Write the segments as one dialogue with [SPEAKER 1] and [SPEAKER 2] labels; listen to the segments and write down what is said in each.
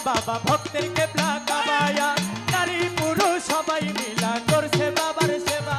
[SPEAKER 1] বাবা ভক্তের কেবলা কাবায়া নারী পুরুষ সবাই মিলা করছে বাবার সেবা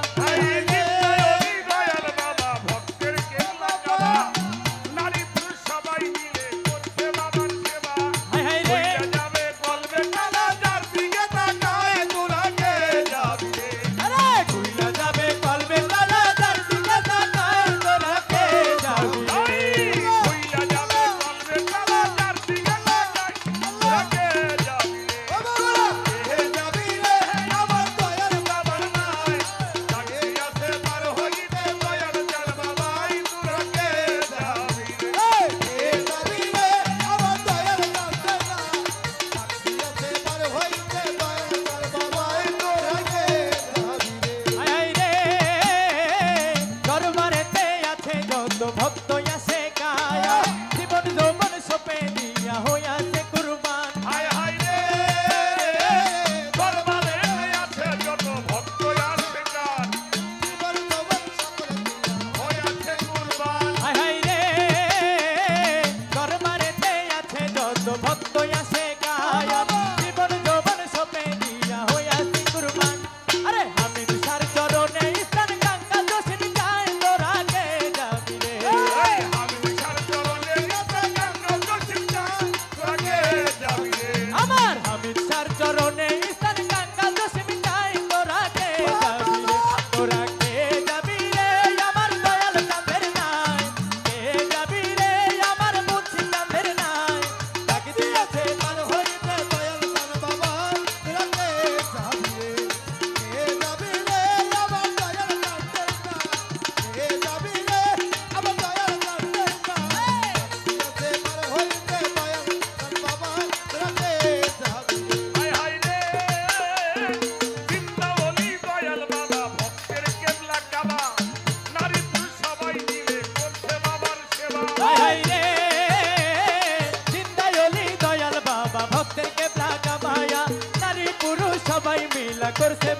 [SPEAKER 1] ভক্ত আছে কায়া জীবন যৌবন সপে দিয়া হইয়াছে কুরবান হায় হায় রে দরবারে আছে যত ভক্ত আছে কার জীবন যৌবন সপে হইয়াছে কুরবান হায় হায় রে দরবারে আছে যত ভক্ত আছে কায়া জীবন যৌবন সপে দিয়া হইয়াছে কুরবান আরে হামিদ সার চরণে স্থান গঙ্গা দোষিন যায় তোরাকে যাবি রে আমার হামিদ সার চরণে স্থান গঙ্গা দোষিন যায় তোরাকে যাবি রে তোরাকে যাবি রে আমার দয়াল চাঁদের নাই কে যাবি রে আমার মুন্সি চাঁদের নাই ডাক দিয়াছে পার হইতে দয়াল চাঁদ বাবা তোরাকে যাবি রে কে যাবি রে আমার দয়াল চাঁদের নাই কে যাবি রে আমার দয়াল চাঁদের নাই ডাক দিয়াছে পার হইতে দয়াল চাঁদ বাবা তোরাকে যাবি রে
[SPEAKER 2] হায় হায় রে বৃন্দাবনী দয়াল বাবা ভক্তের কেবলা কাবা নারী পুরুষ সবাই মিলে করছে বাবার সেবা
[SPEAKER 1] হায় হায় রে জিন্দায়লি দয়াল বাবা ভক্তের কেবলা কাবায়া নারী পুরুষ সবাই মিলা করছে